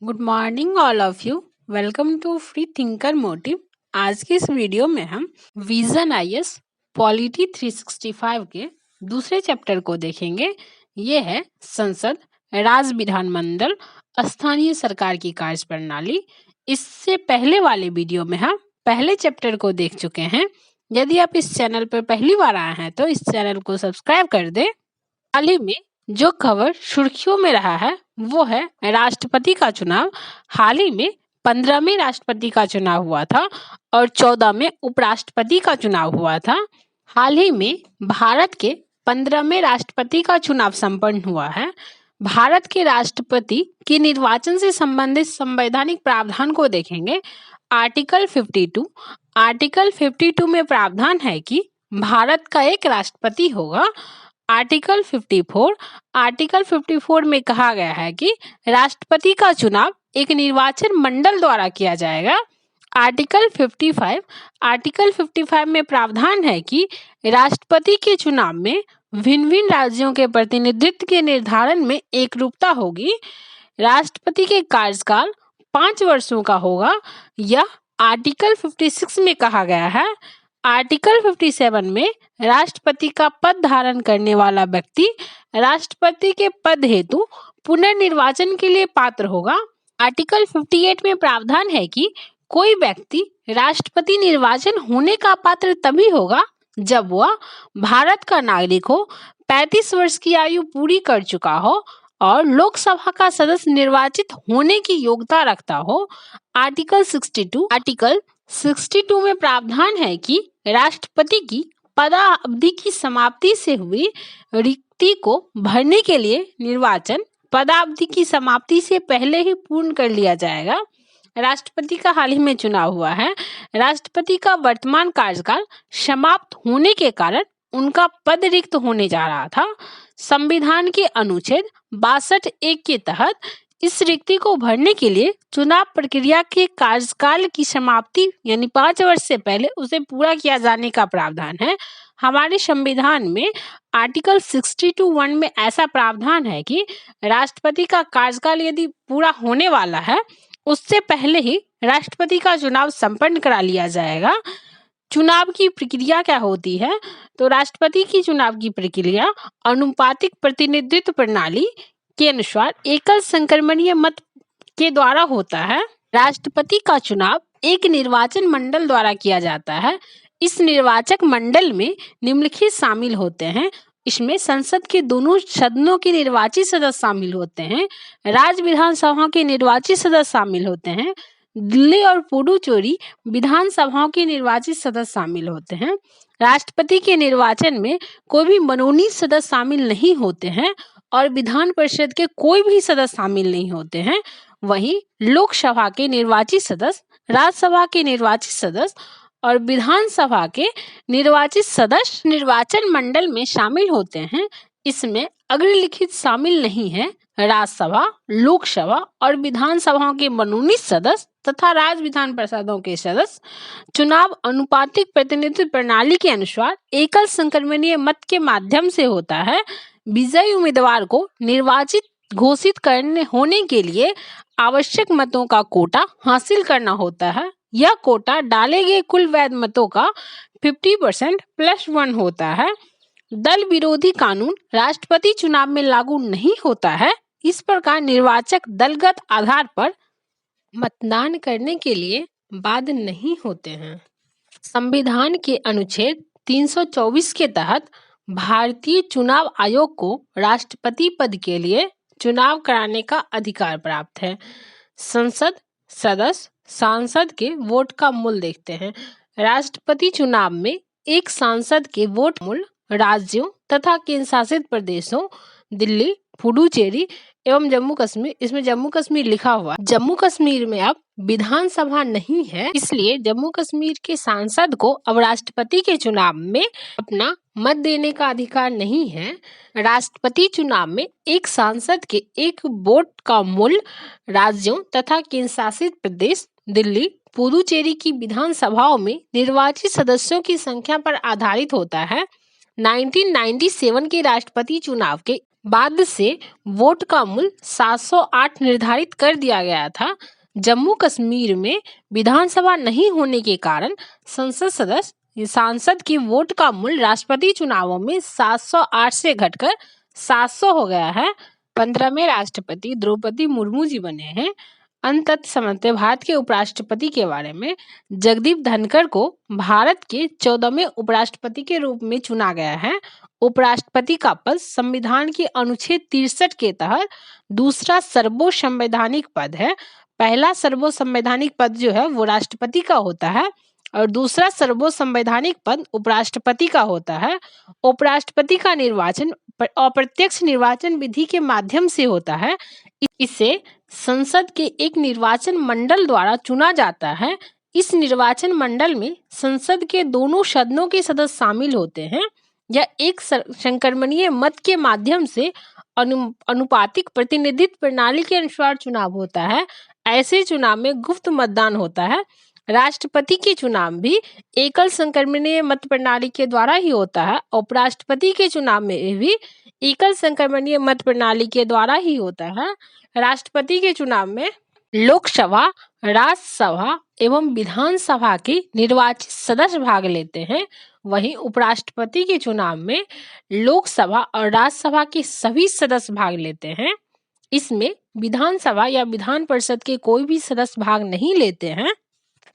Good morning all of you. Welcome to Free Thinker Motive. आज की इस video में हम विजन आईएएस पॉलिटी 365 के दूसरे चैप्टर को देखेंगे। ये है संसद, राज्य विधानमंडल, स्थानीय सरकार की कार्यप्रणाली। इससे पहले वाले वीडियो में हम पहले चैप्टर को देख चुके हैं। यदि आप इस चैनल पर पहली बार आए हैं तो इस चैनल को सब्सक्राइब कर दें। हाल ही में जो खबर सुर्खियों में रहा है वो है राष्ट्रपति का चुनाव। हाल ही में 15 में राष्ट्रपति का चुनाव हुआ था और 14 में उपराष्ट्रपति का चुनाव हुआ था। हाल ही में भारत के 15 में राष्ट्रपति का चुनाव संपन्न हुआ है। भारत के राष्ट्रपति के निर्वाचन से संबंधित संवैधानिक प्रावधान को देखेंगे। आर्टिकल 52 में प्रावधान है कि भारत का एक राष्ट्रपति होगा। आर्टिकल 54 में कहा गया है कि राष्ट्रपति का चुनाव एक निर्वाचन मंडल द्वारा किया जाएगा। आर्टिकल 55 में प्रावधान है कि राष्ट्रपति के चुनाव में भिन्न भिन्न राज्यों के प्रतिनिधित्व के निर्धारण में एकरूपता होगी। राष्ट्रपति के कार्यकाल 5 वर्षों का होगा। यह आर्टिकल 56 में कहा गया है। आर्टिकल 57 में राष्ट्रपति का पद धारण करने वाला व्यक्ति राष्ट्रपति के पद हेतु पुनर्निर्वाचन के लिए पात्र होगा। आर्टिकल 58 में प्रावधान है कि कोई व्यक्ति राष्ट्रपति निर्वाचन होने का पात्र तभी होगा जब वह भारत का नागरिक हो, 35 वर्ष की आयु पूरी कर चुका हो और लोकसभा का सदस्य निर्वाचित होने की योग्यता रखता हो। आर्टिकल 62 में प्रावधान है कि राष्ट्रपति की पदावधि की समाप्ति से हुई रिक्ति को भरने के लिए निर्वाचन पदावधि की समाप्ति से पहले ही पूर्ण कर लिया जाएगा। राष्ट्रपति का हाल ही में चुनाव हुआ है। राष्ट्रपति का वर्तमान कार्यकाल समाप्त होने के कारण उनका पद रिक्त होने जा रहा था। संविधान के अनुच्छेद 62(1) के तहत इस रिक्ति को भरने के लिए चुनाव प्रक्रिया के कार्यकाल की समाप्ति यानी 5 वर्ष से पहले उसे पूरा किया जाने का प्रावधान है। हमारे संविधान में आर्टिकल 62(1) में ऐसा प्रावधान है कि राष्ट्रपति का कार्यकाल यदि पूरा होने वाला है उससे पहले ही राष्ट्रपति का चुनाव संपन्न करा लिया जाएगा। चुनाव की प्रक्रिया क्या होती है? तो राष्ट्रपति की चुनाव की प्रक्रिया अनुपातिक प्रतिनिधित्व प्रणाली के अनुसार एकल संक्रमणीय मत के द्वारा होता है। राष्ट्रपति का चुनाव एक निर्वाचन मंडल द्वारा किया जाता है। इस निर्वाचक मंडल में निम्नलिखित शामिल होते हैं। इसमें संसद के दोनों सदनों के निर्वाचित सदस्य शामिल होते हैं। राज्य विधानसभा के निर्वाचित सदस्य शामिल होते हैं। दिल्ली और पुडुचेरी विधानसभाओं के निर्वाचित सदस्य शामिल होते हैं। राष्ट्रपति के निर्वाचन में कोई भी मनोनीत सदस्य शामिल नहीं होते हैं और विधान परिषद के कोई भी सदस्य शामिल नहीं होते हैं। वहीं लोकसभा के निर्वाचित सदस्य, राज्यसभा के निर्वाचित सदस्य और विधानसभा के निर्वाचित सदस्य निर्वाचन मंडल में शामिल होते हैं। इसमें अग्रलिखित शामिल नहीं है। राज्यसभा, लोकसभा और विधानसभाओं के मनोनीत सदस्य तथा राज्य विधान परिषदों के सदस्य चुनाव अनुपातिक प्रतिनिधित्व प्रणाली के अनुसार एकल संक्रमणीय मत के माध्यम से होता है। विजयी उम्मीदवार को निर्वाचित घोषित करने होने के लिए आवश्यक मतों का कोटा हासिल करना होता है। यह कोटा डाले गए कुल वैध मतों का 50% + 1 होता है। दल विरोधी कानून राष्ट्रपति चुनाव में लागू नहीं होता है। इस प्रकार निर्वाचक दलगत आधार पर मतदान करने के लिए बाध्य नहीं होते हैं। संविधान के अनुच्छेद 324 के तहत भारतीय चुनाव आयोग को राष्ट्रपति पद के लिए चुनाव कराने का अधिकार प्राप्त है। संसद सदस्य सांसद के वोट का मूल्य देखते हैं। राष्ट्रपति चुनाव में एक सांसद के वोट मूल्य राज्यों तथा केंद्र शासित प्रदेशों दिल्ली, पुडुचेरी एवं जम्मू कश्मीर, इसमें जम्मू कश्मीर लिखा हुआ है। जम्मू कश्मीर में अब विधानसभा नहीं है, इसलिए जम्मू कश्मीर के सांसद को अब राष्ट्रपति के चुनाव में अपना मत देने का अधिकार नहीं है। राष्ट्रपति चुनाव में एक सांसद के एक वोट का मूल्य राज्यों तथा केंद्र शासित प्रदेश दिल्ली, पुडुचेरी की विधानसभाओं में निर्वाचित सदस्यों की संख्या पर आधारित होता है। 1997 के राष्ट्रपति चुनाव के बाद से वोट का मूल्य 708 निर्धारित कर दिया गया था। जम्मू कश्मीर में विधानसभा नहीं होने के कारण सांसद की वोट का मूल्य राष्ट्रपति चुनावों में 708 से घटकर 700 हो गया है। 15वें राष्ट्रपति द्रौपदी मुर्मू जी बने हैं। अंतत समझते भारत के उपराष्ट्रपति के बारे में। जगदीप धनखड़ को भारत के 14वें उपराष्ट्रपति के रूप में चुना गया है। उपराष्ट्रपति का पद संविधान के अनुच्छेद 63 के तहत दूसरा सर्वसंवैधानिक पद है। पहला सर्वसंवैधानिक पद जो है वो राष्ट्रपति का होता है और दूसरा सर्वसंवैधानिक पद उपराष्ट्रपति का होता है। उपराष्ट्रपति का निर्वाचन अप्रत्यक्ष निर्वाचन विधि के माध्यम से होता है। इसे संसद के एक निर्वाचन मंडल द्वारा चुना जाता है। इस निर्वाचन मंडल में संसद के दोनों सदनों के सदस्य शामिल होते हैं। यह एक संक्रमणीय मत के माध्यम से अनुपातिक प्रतिनिधित्व प्रणाली के अनुसार चुनाव होता है। ऐसे चुनाव में गुप्त मतदान होता है। राष्ट्रपति के चुनाव भी एकल संक्रमणीय मत प्रणाली के द्वारा ही होता है। उपराष्ट्रपति के चुनाव में भी एकल संक्रमणीय मत प्रणाली के द्वारा ही होता है। राष्ट्रपति के चुनाव में लोकसभा, राज्यसभा एवं विधानसभा के निर्वाचित सदस्य भाग लेते हैं। वहीं उपराष्ट्रपति के चुनाव में लोकसभा और राज्यसभा के सभी सदस्य भाग लेते हैं। इसमें विधानसभा या विधान परिषद के कोई भी सदस्य भाग नहीं लेते हैं।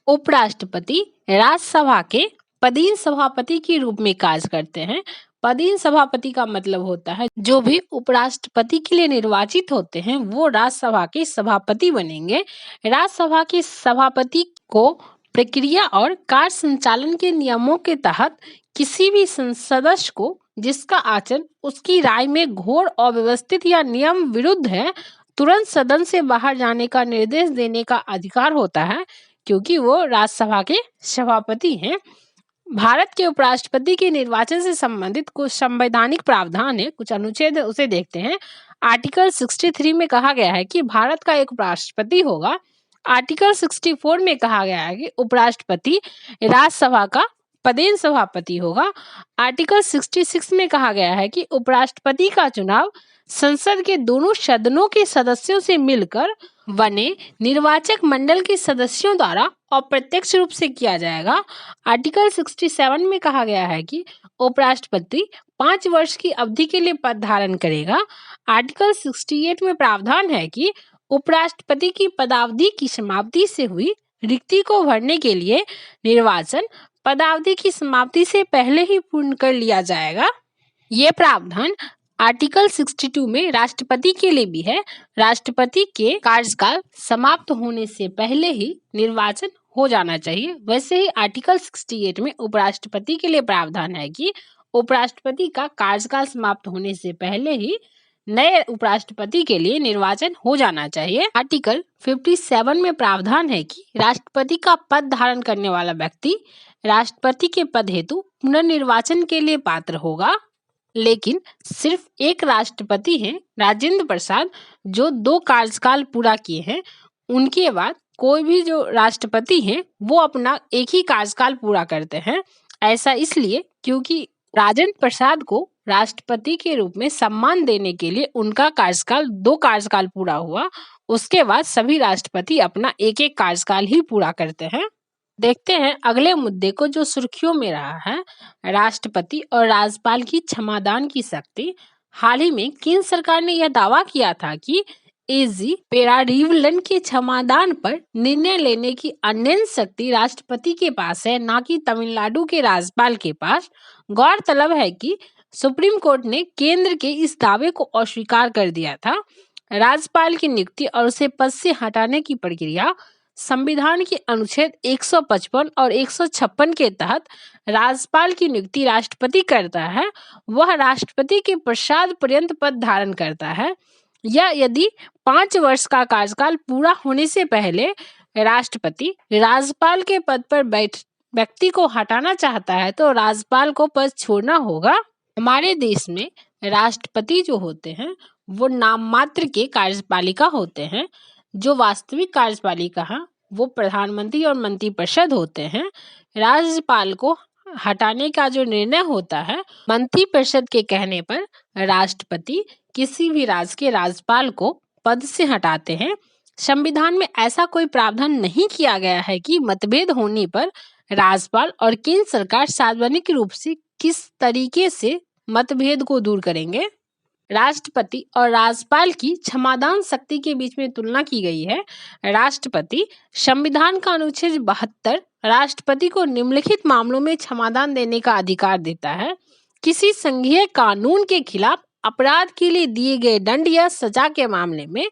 उपराष्ट्रपति राज्यसभा के पदीन सभापति के रूप में कार्य करते हैं। पदीन सभापति का मतलब होता है जो भी उपराष्ट्रपति के लिए निर्वाचित होते हैं वो राज्यसभा के सभापति बनेंगे। राज्यसभा के सभापति को प्रक्रिया और कार्य संचालन के नियमों के तहत किसी भी सदस्य को जिसका आचरण उसकी राय में घोर अव्यवस्थित या नियम विरुद्ध है तुरंत सदन से बाहर जाने का निर्देश देने का अधिकार होता है, क्योंकि वो राज्यसभा के सभापति हैं। भारत के उपराष्ट्रपति के निर्वाचन से संबंधित कुछ संवैधानिक प्रावधान है, कुछ अनुच्छेद है, उसे देखते हैं। आर्टिकल 63 में कहा गया है कि भारत का एक उपराष्ट्रपति होगा। आर्टिकल 64 में कहा गया है कि उपराष्ट्रपति राज्यसभा का पदेन सभापति होगा। आर्टिकल 66 में कहा गया है कि उपराष्ट्रपति का चुनाव संसद के दोनों सदनों के सदस्यों से मिलकर बने निर्वाचक मंडल के सदस्यों द्वारा अप्रत्यक्ष रूप से किया जाएगा। आर्टिकल 67 में कहा गया है कि उपराष्ट्रपति 5 वर्ष की अवधि के लिए पद धारण करेगा। आर्टिकल 68 में प्रावधान है कि उपराष्ट्रपति की पदावधि की समाप्ति से हुई रिक्ति को भरने के लिए निर्वाचन पदावधि की समाप्ति से पहले ही पूर्ण कर लिया जाएगा। ये प्रावधान आर्टिकल 62 में राष्ट्रपति के लिए भी है। राष्ट्रपति के कार्यकाल समाप्त होने से पहले ही निर्वाचन हो जाना चाहिए। वैसे ही आर्टिकल 68 में उपराष्ट्रपति के लिए प्रावधान है कि उपराष्ट्रपति का कार्यकाल समाप्त होने से पहले ही नए उपराष्ट्रपति के लिए निर्वाचन हो जाना चाहिए। आर्टिकल 57 में प्रावधान है कि राष्ट्रपति का पद धारण करने वाला व्यक्ति राष्ट्रपति के पद हेतु पुनर्निर्वाचन के लिए पात्र होगा। लेकिन सिर्फ एक राष्ट्रपति हैं, राजेंद्र प्रसाद, जो 2 कार्यकाल पूरा किए हैं। उनके बाद कोई भी जो राष्ट्रपति हैं वो अपना एक ही कार्यकाल पूरा करते हैं। ऐसा इसलिए क्योंकि राजेंद्र प्रसाद को राष्ट्रपति के रूप में सम्मान देने के लिए उनका कार्यकाल 2 कार्यकाल पूरा हुआ। उसके बाद सभी राष्ट्रपति अपना एक-एक कार्यकाल ही पूरा करते हैं। देखते हैं अगले मुद्दे को जो सुर्खियों में रहा है, राष्ट्रपति और राज्यपाल की क्षमादान की शक्ति। हाल ही में केंद्र सरकार ने यह दावा किया था कि एजी पेरारीवलन के क्षमादान पर निर्णय लेने की अन्य शक्ति राष्ट्रपति के पास है, ना कि तमिलनाडु के राज्यपाल के पास। गौरतलब है कि सुप्रीम कोर्ट ने केंद्र के इस दावे को अस्वीकार कर दिया था। राज्यपाल की नियुक्ति और उसे पद से हटाने की प्रक्रिया संविधान के अनुच्छेद 155 और 156 के तहत राज्यपाल की नियुक्ति राष्ट्रपति करता है। वह राष्ट्रपति के पश्चात पर्यंत पद धारण करता है। या यदि 5 वर्ष का कार्यकाल पूरा होने से पहले राष्ट्रपति राज्यपाल के पद पर व्यक्ति को हटाना चाहता है तो राज्यपाल को पद छोड़ना होगा। हमारे देश में राष्ट्रपति जो होते हैं वो नाम मात्र के कार्यपालिका होते हैं। जो वास्तविक कार्यपालिका है वो प्रधानमंत्री और मंत्रिपरिषद होते हैं। राज्यपाल को हटाने का जो निर्णय होता है मंत्रिपरिषद के कहने पर राष्ट्रपति किसी भी राज्य के राज्यपाल को पद से हटाते हैं। संविधान में ऐसा कोई प्रावधान नहीं किया गया है कि मतभेद होने पर राज्यपाल और केंद्र सरकार सार्वजनिक रूप से किस तरीके से मतभेद को दूर करेंगे। राष्ट्रपति और राज्यपाल की क्षमादान शक्ति के बीच में तुलना की गई है। राष्ट्रपति संविधान का अनुच्छेद 72 राष्ट्रपति को निम्नलिखित मामलों में क्षमादान देने का अधिकार देता है। किसी संघीय कानून के खिलाफ अपराध के लिए दिए गए दंड या सजा के मामले में,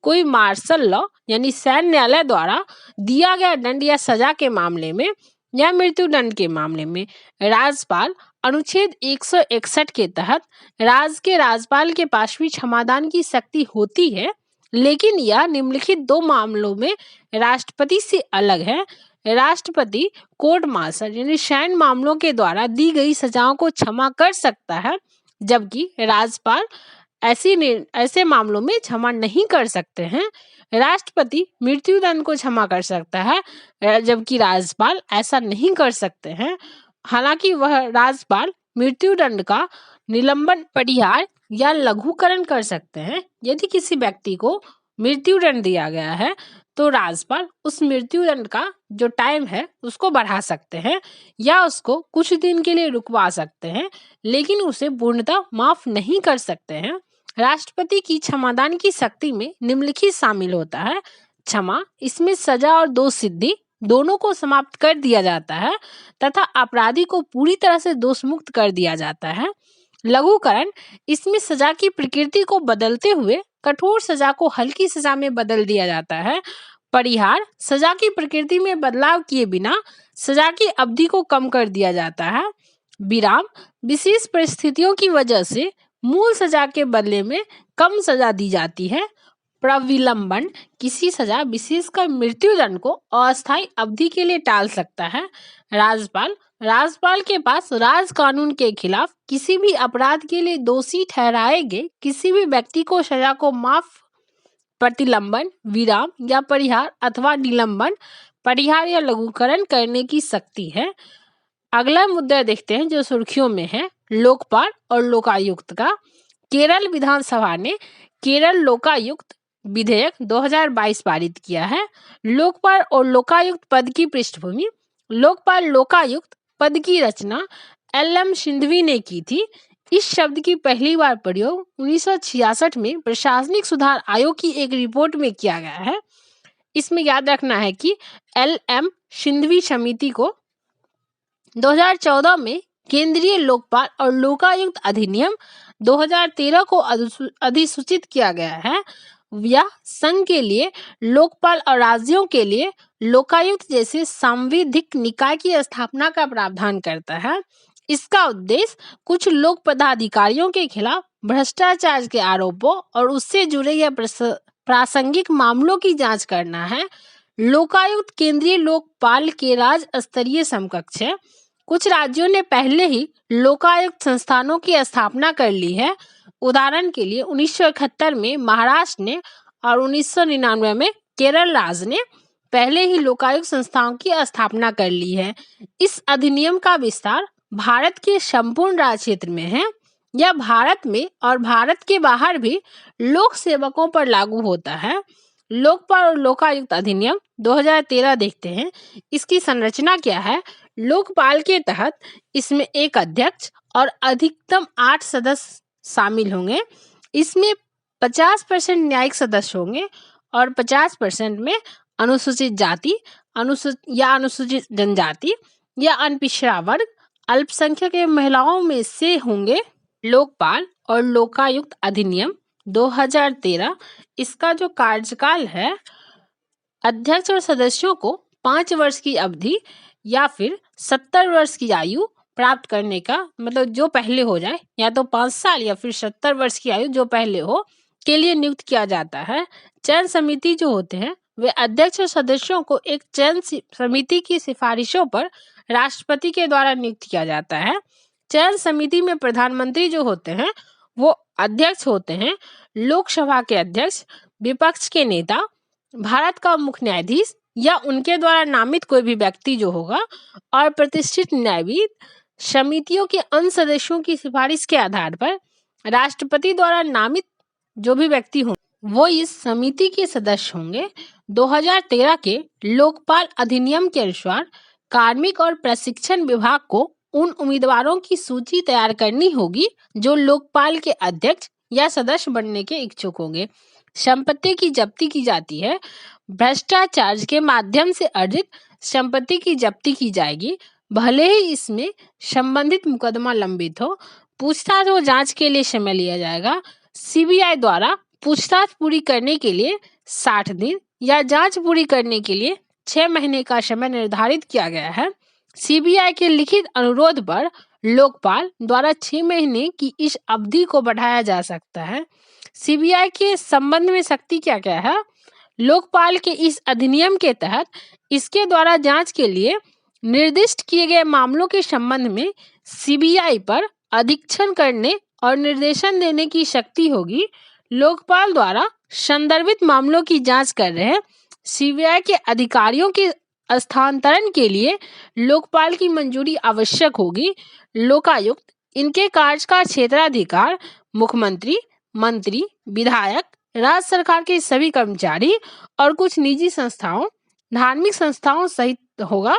कोई मार्शल लॉ यानी सैन्य न्यायालय द्वारा दिया गया दंड या सजा के मामले में या मृत्यु दंड के मामले में राज्यपाल अनुच्छेद 161 के तहत राज्य के राज्यपाल के पास भी क्षमादान की शक्ति होती है, लेकिन यह निम्नलिखित दो मामलों में राष्ट्रपति से अलग है। राष्ट्रपति कोर्ट मार्शल यानी सैन्य मामलों के द्वारा दी गई सजाओं को क्षमा कर सकता है, जबकि राज्यपाल ऐसे मामलों में क्षमा नहीं कर सकते हैं। राष्ट्रपति मृत्यु दंड को क्षमा कर सकता है, जबकि राज्यपाल ऐसा नहीं कर सकते हैं। हालांकि वह राज्यपाल मृत्यु दंड का निलंबन, परिहार या लघुकरण कर सकते हैं। यदि किसी व्यक्ति को मृत्यु दंड दिया गया है तो राज्यपाल उस मृत्यु दंड का जो टाइम है उसको बढ़ा सकते हैं या उसको कुछ दिन के लिए रुकवा सकते हैं, लेकिन उसे पूर्णतः माफ नहीं कर सकते हैं। राष्ट्रपति की क्षमादान की शक्ति में निम्नलिखित शामिल होता है। क्षमा, इसमें सजा और दोष सिद्धि दोनों को समाप्त कर दिया जाता है तथा अपराधी को पूरी तरह से दोष मुक्त कर दिया जाता है। लघुकरण, इसमें सजा की प्रकृति को बदलते हुए कठोर सजा को हल्की सजा में बदल दिया जाता है। परिहार, सजा की प्रकृति में बदलाव किए बिना सजा की अवधि को कम कर दिया जाता है। विराम, विशेष परिस्थितियों की वजह से मूल सजा के बदले में कम सजा दी जाती है। प्रविलंबन, किसी सजा विशेषकर मृत्यु दंड को अस्थायी अवधि के लिए टाल सकता है। राज्यपाल के पास राज कानून के खिलाफ किसी भी अपराध के लिए दोषी ठहराए गए किसी भी व्यक्ति को सजा को माफ, प्रतिलंबन, विराम या परिहार अथवा निलंबन, परिहार या लघुकरण करने की शक्ति है। अगला मुद्दा देखते हैं जो सुर्खियों में है, लोकपाल और लोकायुक्त का। केरल विधानसभा ने केरल लोकायुक्त विधेयक 2022 पारित किया है। लोकपाल और लोकायुक्त पद की पृष्ठभूमि, लोकपाल लोकायुक्त पद की रचना एल.एम. सिंघवी ने की थी। इस शब्द की पहली बार प्रयोग 1966 में प्रशासनिक सुधार आयोग की एक रिपोर्ट में किया गया है। इसमें याद रखना है कि एल.एम. सिंघवी समिति को 2014 में केंद्रीय लोकपाल और लोकायुक्त अधिनियम 2013 को अधिसूचित किया गया है। यह संघ के लिए लोकपाल और राज्यों के लिए लोकायुक्त जैसे सांविधिक निकाय की स्थापना का प्रावधान करता है। इसका उद्देश्य कुछ लोक पदाधिकारियों के खिलाफ भ्रष्टाचार के आरोपों और उससे जुड़े या प्रासंगिक मामलों की जांच करना है। लोकायुक्त केंद्रीय लोकपाल के राज्य स्तरीय समकक्ष है। कुछ राज्यों ने पहले ही लोकायुक्त संस्थानों की स्थापना कर ली है। उदाहरण के लिए 1971 में महाराष्ट्र ने और 1999 में केरल राज्य ने पहले ही लोकायुक्त संस्थाओं की स्थापना कर ली है। इस अधिनियम का विस्तार भारत के संपूर्ण राज्य क्षेत्र में है। यह भारत में और भारत के बाहर भी लोक सेवकों पर लागू होता है। लोकपाल और लोकायुक्त अधिनियम 2013 देखते हैं। इसकी संरचना क्या है? लोकपाल के तहत इसमें एक अध्यक्ष और अधिकतम 8 सदस्य शामिल होंगे। इसमें 50% न्यायिक सदस्य होंगे और 50% में अनुसूचित जाति, अनुसूचित जनजाति या अनपिछड़ा वर्ग, अल्पसंख्यक महिलाओं में से होंगे। लोकपाल और लोकायुक्त अधिनियम 2013, इसका जो कार्यकाल है, अध्यक्ष और सदस्यों को 5 वर्ष की अवधि या फिर 70 वर्ष की आयु प्राप्त करने का, मतलब जो पहले हो जाए, या तो 5 साल या फिर 70 वर्ष की आयु जो पहले हो, के लिए नियुक्त किया जाता है। चयन समिति जो होते हैं वे अध्यक्ष और सदस्यों को एक चयन समिति की सिफारिशों पर राष्ट्रपति के द्वारा नियुक्त किया जाता है। चयन समिति में प्रधानमंत्री जो होते हैं वो अध्यक्ष होते हैं, लोकसभा के अध्यक्ष, विपक्ष के नेता, भारत का मुख्य न्यायाधीश या उनके द्वारा नामित कोई भी व्यक्ति जो होगा, और प्रतिष्ठित न्यायविद। समितियों के अन्य सदस्यों की सिफारिश के आधार पर राष्ट्रपति द्वारा नामित जो भी व्यक्ति हों वो इस समिति के सदस्य होंगे। 2013 के लोकपाल अधिनियम के अनुसार कार्मिक और प्रशिक्षण विभाग को उन उम्मीदवारों की सूची तैयार करनी होगी जो लोकपाल के अध्यक्ष या सदस्य बनने के इच्छुक होंगे। संपत्ति की जब्ती की जाती है। भ्रष्टाचार के माध्यम से अर्जित संपत्ति की जब्ती की जाएगी, भले ही इसमें संबंधित मुकदमा लंबित हो। पूछताछ और जांच के लिए समय लिया जाएगा। सीबीआई द्वारा पूछताछ पूरी करने के लिए 60 दिन या जांच पूरी करने के लिए 6 महीने का समय निर्धारित किया गया है। सीबीआई के लिखित अनुरोध पर लोकपाल द्वारा 6 महीने की इस अवधि को बढ़ाया जा सकता है। सीबीआई के संबंध में शक्ति क्या क्या है? लोकपाल के इस अधिनियम के तहत इसके द्वारा जांच के लिए निर्दिष्ट किए गए मामलों के संबंध में सीबीआई पर अधीक्षण करने और निर्देशन देने की शक्ति होगी। लोकपाल द्वारा संदर्भित मामलों की जांच कर रहे सीबीआई के अधिकारियों के स्थानांतरण के लिए लोकपाल की मंजूरी आवश्यक होगी। लोकायुक्त इनके कार्य का क्षेत्राधिकार मुख्यमंत्री, मंत्री, विधायक, राज्य सरकार के सभी कर्मचारी और कुछ निजी संस्थाओं, धार्मिक संस्थाओं सहित होगा।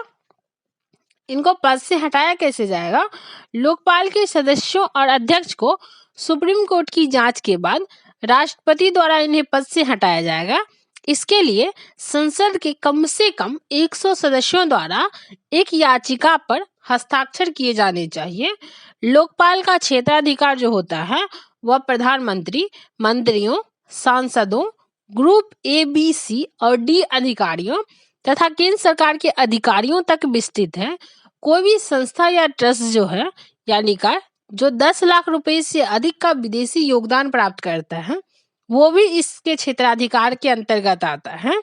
इनको पद से हटाया कैसे जाएगा? लोकपाल के सदस्यों और अध्यक्ष को सुप्रीम कोर्ट की जांच के बाद राष्ट्रपति द्वारा इन्हें पद से हटाया जाएगा। इसके लिए संसद के कम से कम 100 सदस्यों द्वारा एक याचिका पर हस्ताक्षर किए जाने चाहिए। लोकपाल का क्षेत्राधिकार जो होता है वह प्रधानमंत्री, मंत्रियों, सांसदों, ग्रुप ए, बी, सी और डी अधिकारियों तथा केंद्र सरकार के अधिकारियों तक विस्तृत है। कोई भी संस्था या ट्रस्ट जो है या निकाय जो 10 लाख रुपए से अधिक का विदेशी योगदान प्राप्त करता है वो भी इसके क्षेत्राधिकार के अंतर्गत आता है।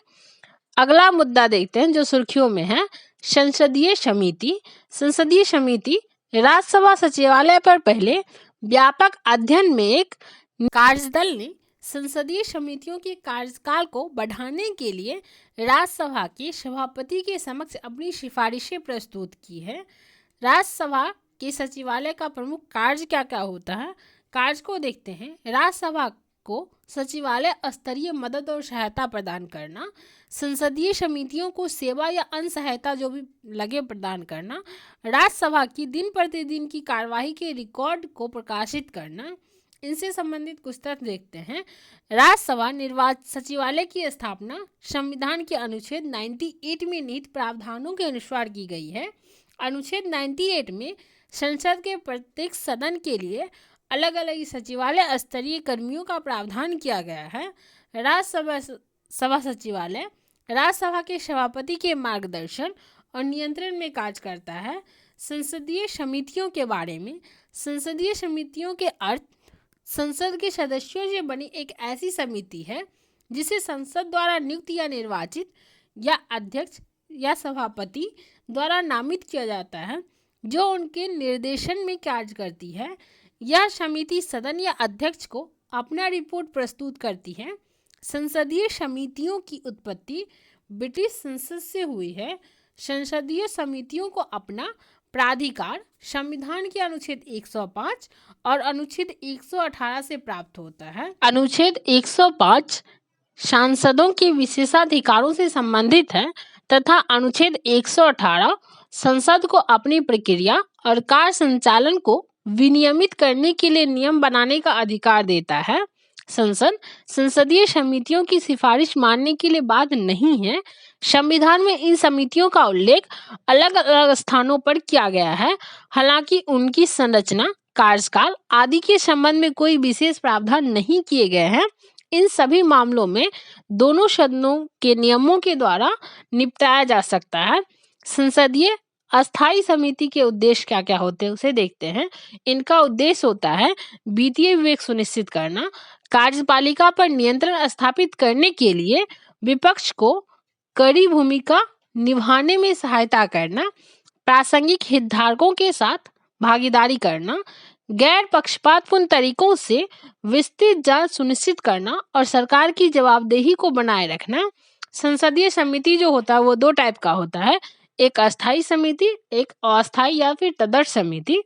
अगला मुद्दा देखते हैं जो सुर्खियों में है, संसदीय समिति। संसदीय समिति राज्यसभा सचिवालय पर पहले व्यापक अध्ययन में एक कार्यदल ने संसदीय समितियों के कार्यकाल को बढ़ाने के लिए राज्यसभा के सभापति के समक्ष अपनी सिफारिशें प्रस्तुत की है। राज्यसभा के सचिवालय का प्रमुख कार्य क्या क्या होता है? कार्य को देखते हैं। राज्यसभा को सचिवालय स्तरीय मदद और सहायता प्रदान करना, संसदीय समितियों को सेवा या अन्य सहायता जो भी लगे प्रदान करना, राज्यसभा की दिन प्रतिदिन की कार्यवाही के रिकॉर्ड को प्रकाशित करना। इनसे संबंधित कुछ तथ्य देखते हैं। राज्यसभा सचिवालय की स्थापना संविधान के अनुच्छेद 98 में निहित प्रावधानों के अनुसार की गई है। अनुच्छेद 98 में संसद के प्रत्येक सदन के लिए अलग अलग सचिवालय स्तरीय कर्मियों का प्रावधान किया गया है। राज्यसभा सचिवालय राज्यसभा के सभापति के मार्गदर्शन और नियंत्रण में कार्य करता है। संसदीय समितियों के बारे में, संसदीय समितियों के अर्थ संसद के सदस्यों से बनी एक ऐसी समिति है जिसे संसद द्वारा नियुक्त या निर्वाचित या अध्यक्ष या सभापति द्वारा नामित किया जाता है जो उनके निर्देशन में कार्य करती है। यह समिति सदन या अध्यक्ष को अपना रिपोर्ट प्रस्तुत करती है। संसदीय समितियों की उत्पत्ति ब्रिटिश संसद से हुई है। संसदीय समितियों को अपना प्राधिकार संविधान के अनुच्छेद 105 और अनुच्छेद 118 से प्राप्त होता है। अनुच्छेद 105 सांसदों के विशेषाधिकारों से संबंधित है तथा अनुच्छेद 118 संसद को अपनी प्रक्रिया और कार्य संचालन को विनियमित करने के लिए नियम बनाने का अधिकार देता है। संसद संसदीय समितियों की सिफारिश मानने के लिए बाध्य नहीं है। संविधान में इन समितियों का उल्लेख अलग अलग स्थानों पर किया गया है। हालांकि उनकी संरचना, कार्यकाल आदि के संबंध में कोई विशेष प्रावधान नहीं किए गए हैं। इन सभी मामलों में दोनों सदनों के नियमों के द्वारा निपटाया जा सकता है। संसदीय अस्थायी समिति के उद्देश्य क्या क्या होते हैं उसे देखते हैं। इनका उद्देश्य होता है वित्तीय विवेक सुनिश्चित करना, कार्यपालिका पर नियंत्रण स्थापित करने के लिए विपक्ष को कड़ी भूमिका निभाने में सहायता करना, प्रासंगिक हितधारकों के साथ भागीदारी करना, गैर पक्षपातपूर्ण तरीकों से विस्तृत जांच सुनिश्चित करना और सरकार की जवाबदेही को बनाए रखना। संसदीय समिति जो होता है वो 2 टाइप का होता है, एक अस्थायी समिति, एक अस्थायी या फिर तदर्थ समिति।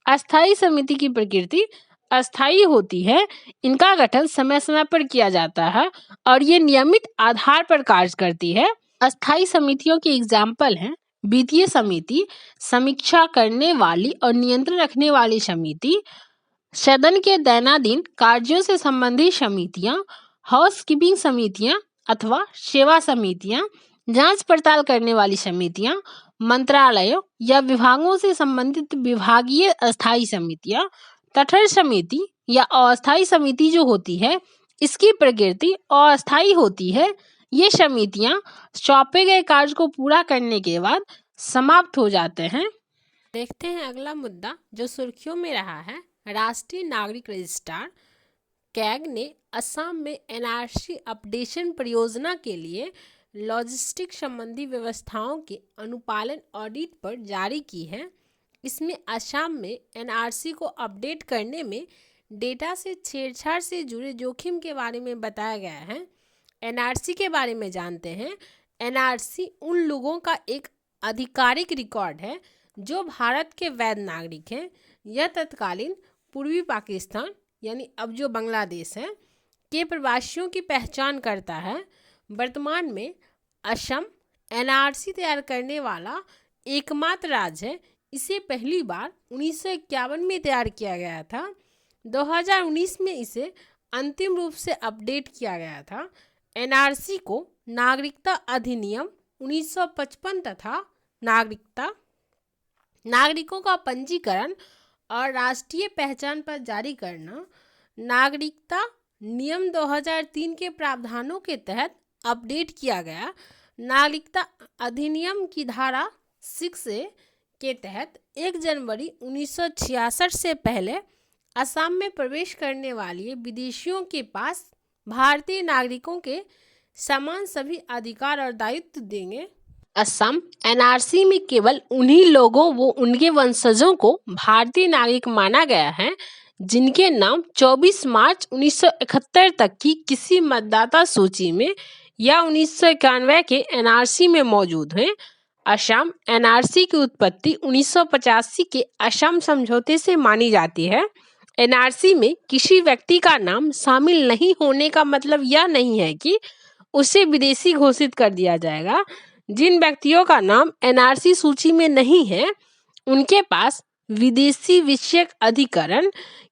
अस्थायी समिति की प्रकृति अस्थायी होती है। इनका गठन समय समय पर किया जाता है और ये नियमित आधार पर कार्य करती है। अस्थायी समितियों के एग्जाम्पल हैं वित्तीय समिति, समीक्षा करने वाली और नियंत्रण रखने वाली समिति, सदन के दैनंदिन कार्यों से संबंधित समितियां, हाउसकीपिंग समितियां अथवा सेवा समितियां, जांच पड़ताल करने वाली समितियां, मंत्रालयों या विभागों से संबंधित विभागीय अस्थायी समितियां, तटस्थ समिति या अस्थायी समिति जो होती है इसकी प्रकृति अस्थायी होती है। ये समितियां सौंपे गए कार्य को पूरा करने के बाद समाप्त हो जाते हैं। देखते हैं अगला मुद्दा जो सुर्खियों में रहा है। राष्ट्रीय नागरिक रजिस्ट्रार कैग ने असम में एनआरसी अपडेशन परियोजना के लिए लॉजिस्टिक संबंधी व्यवस्थाओं के अनुपालन ऑडिट पर जारी की है। इसमें असम में एनआरसी को अपडेट करने में डेटा से छेड़छाड़ से जुड़े जोखिम के बारे में बताया गया है। एनआरसी के बारे में जानते हैं। एनआरसी उन लोगों का एक आधिकारिक रिकॉर्ड है जो भारत के वैध नागरिक हैं। यह तत्कालीन पूर्वी पाकिस्तान यानी अब जो बांग्लादेश है के प्रवासियों की पहचान करता है। वर्तमान में असम एनआरसी तैयार करने वाला एकमात्र राज्य है। इसे पहली बार 1951 में तैयार किया गया था। 2019 में इसे अंतिम रूप से अपडेट किया गया था। एनआरसी को नागरिकता अधिनियम 1955 तथा नागरिकों का पंजीकरण और राष्ट्रीय पहचान पत्र जारी करना, नागरिकता नियम 2003 के प्रावधानों के तहत अपडेट किया गया। नागरिकता अधिनियम की धारा 6A के तहत 1 जनवरी 1966 से पहले असम में प्रवेश करने वाले विदेशियों के पास भारतीय नागरिकों के समान सभी अधिकार और दायित्व देंगे। असम एनआरसी में केवल उन्हीं लोगों व उनके वंशजों को भारतीय नागरिक माना गया है जिनके नाम 24 मार्च 1971 तक की किसी मतदाता सूची में या 1991 के एनआरसी में मौजूद हैं। असम एनआरसी की उत्पत्ति 1985 के असम समझौते से मानी जाती है। एनआरसी में किसी व्यक्ति का नाम शामिल नहीं होने का मतलब यह नहीं है कि उसे विदेशी घोषित कर दिया जाएगा। जिन व्यक्तियों का नाम एनआरसी सूची में नहीं है उनके पास विदेशी विषयक अधिकरण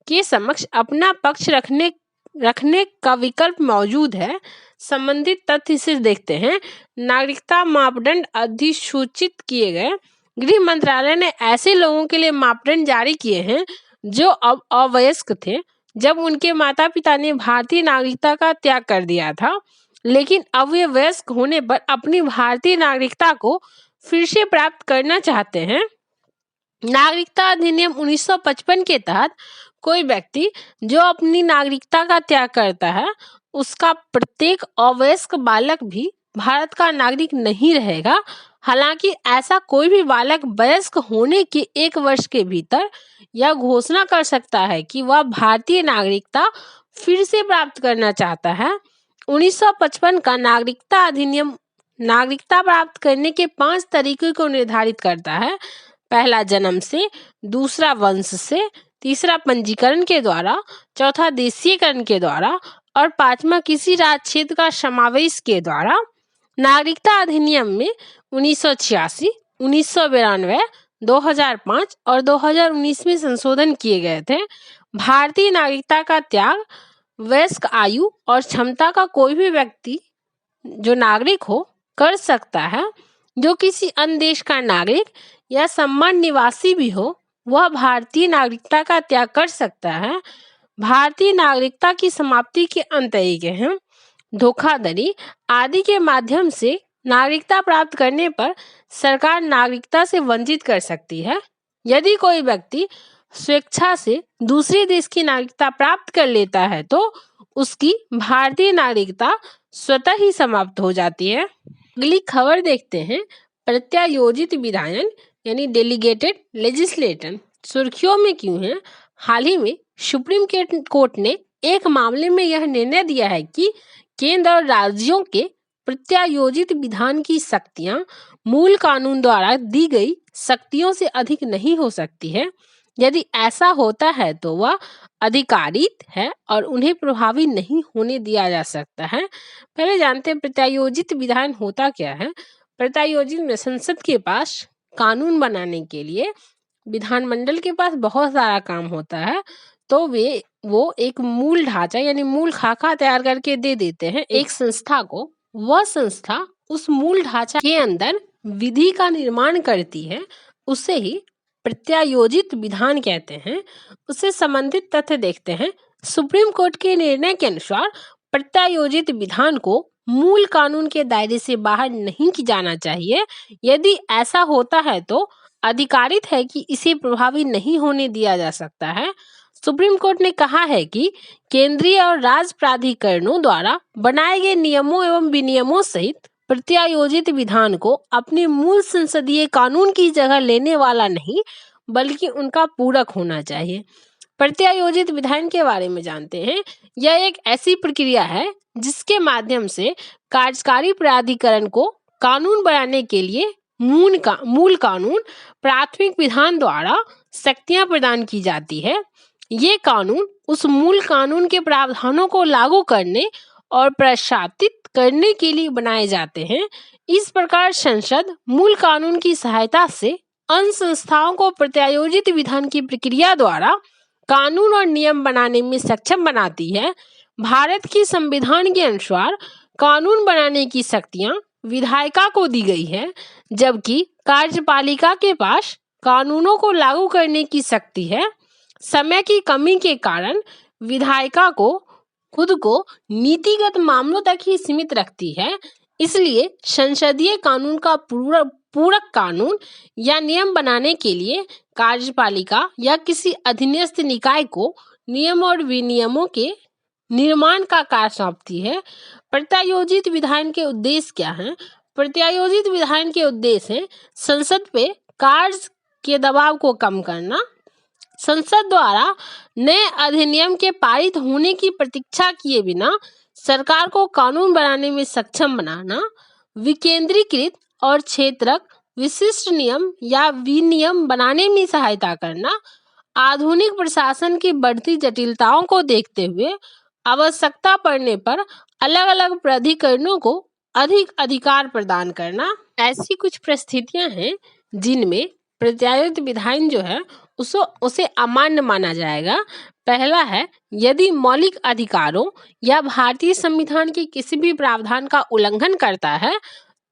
के समक्ष अपना पक्ष रखने का विकल्प मौजूद है। संबंधित तथ्य से देखते हैं। नागरिकता मापदंड अधिसूचित किए गए। गृह मंत्रालय ने ऐसे लोगों के लिए मापदंड जारी किए हैं जो अब अवयस्क थे जब उनके माता पिता ने भारतीय नागरिकता का त्याग कर दिया था, लेकिन अब वे वयस्क होने पर अपनी भारतीय नागरिकता को फिर से प्राप्त करना चाहते हैं। नागरिकता अधिनियम 1955 के तहत कोई व्यक्ति जो अपनी नागरिकता का त्याग करता है उसका प्रत्येक अवयस्क बालक भी भारत का नागरिक नहीं रहेगा। हालांकि ऐसा कोई भी बालक वयस्क होने के 1 वर्ष के भीतर यह घोषणा कर सकता है कि वह भारतीय नागरिकता फिर से प्राप्त करना चाहता है। 1955 का नागरिकता अधिनियम नागरिकता प्राप्त करने के 5 तरीकों को निर्धारित करता है। पहला जन्म से, दूसरा वंश से, तीसरा पंजीकरण के द्वारा, चौथा देशीयकरण के द्वारा और 5वां किसी राज्य क्षेत्र का समावेश के द्वारा। नागरिकता अधिनियम में 1986, 1992, 2005 और 2019 में संशोधन किए गए थे। भारतीय नागरिकता का त्याग वयस्क आयु और क्षमता का कोई भी व्यक्ति जो नागरिक हो कर सकता है। जो किसी अन्य देश का नागरिक या सम्मान निवासी भी हो वह भारतीय नागरिकता का त्याग कर सकता है। भारतीय नागरिकता की समाप्ति के अन्य तरीके हैं। धोखाधड़ी आदि के माध्यम से नागरिकता प्राप्त करने पर सरकार नागरिकता से वंचित कर सकती है। यदि कोई व्यक्ति स्वेच्छा से दूसरे देश की नागरिकता प्राप्त कर लेता है तो उसकी भारतीय नागरिकता स्वतः ही समाप्त हो जाती है। अगली खबर देखते हैं। प्रत्यायोजित विधायन यानी डेलीगेटेड लेजिस्लेशन सुर्खियों में क्यों है? हाल ही में सुप्रीम कोर्ट ने एक मामले में यह निर्णय दिया है कि केंद्र और राज्यों के प्रत्यायोजित विधान की शक्तियां मूल कानून द्वारा दी गई शक्तियों से अधिक नहीं हो सकती है। यदि ऐसा होता है तो वह अधिकारित है और उन्हें प्रभावी नहीं होने दिया जा सकता है। पहले जानते हैं प्रत्यायोजित विधान होता क्या है। प्रत्यायोजित में संसद के पास कानून बनाने के लिए विधानमंडल के पास बहुत सारा काम होता है, तो वो एक मूल ढांचा यानी मूल खाका तैयार करके दे देते हैं एक संस्था को। वह संस्था उस मूल ढांचा के अंदर विधि का निर्माण करती है, उसे ही प्रत्यायोजित विधान कहते हैं। उससे संबंधित तथ्य देखते हैं। सुप्रीम कोर्ट के निर्णय के अनुसार प्रत्यायोजित विधान को मूल कानून के दायरे से बाहर नहीं की जाना चाहिए। यदि ऐसा होता है तो अधिकारित है कि इसे प्रभावी नहीं होने दिया जा सकता है। सुप्रीम कोर्ट ने कहा है कि केंद्रीय और राज्य प्राधिकरणों द्वारा बनाए गए नियमों एवं विनियमों सहित प्रत्यायोजित विधान को अपने मूल संसदीय कानून की जगह लेने वाला नहीं बल्कि उनका पूरक होना चाहिए। प्रत्यायोजित विधान के बारे में जानते हैं। यह एक ऐसी प्रक्रिया है जिसके माध्यम से कार्यकारी प्राधिकरण को कानून बनाने के लिए मूल कानून प्राथमिक विधान द्वारा शक्तियां प्रदान की जाती है। ये कानून उस मूल कानून के प्रावधानों को लागू करने और प्रशासित करने के लिए बनाए जाते हैं। इस प्रकार संसद मूल कानून की सहायता से अन्य संस्थाओं को प्रत्यायोजित विधान की प्रक्रिया द्वारा कानून और नियम बनाने में सक्षम बनाती है। भारत के संविधान के अनुसार कानून बनाने की शक्तियां विधायिका को दी गई है, जबकि कार्यपालिका के पास कानूनों को लागू करने की शक्ति है। समय की कमी के कारण विधायिका को खुद को नीतिगत मामलों तक ही सीमित रखती है, इसलिए संसदीय कानून का पूरक कानून या नियम बनाने के लिए कार्यपालिका या किसी अधीनस्थ निकाय को नियम और विनियमों के निर्माण का कार्य सौंपती है। प्रत्यायोजित विधान के उद्देश्य क्या हैं? प्रत्यायोजित विधान के उद्देश्य हैं संसद पे कार्य के दबाव को कम करना, संसद द्वारा नए अधिनियम के पारित होने की प्रतीक्षा किए बिना सरकार को कानून बनाने में सक्षम बनाना, विकेंद्रीकृत और क्षेत्रक विशिष्ट नियम या विनियम बनाने में सहायता करना, आधुनिक प्रशासन की बढ़ती जटिलताओं को देखते हुए आवश्यकता पड़ने पर अलग अलग प्राधिकरणों को अधिक अधिकार प्रदान करना। ऐसी कुछ परिस्थितियां हैं जिनमें प्रत्यायोजित विधान जो है उसे अमान्य माना जाएगा। पहला है, यदि मौलिक अधिकारों या भारतीय संविधान के किसी भी प्रावधान का उल्लंघन करता है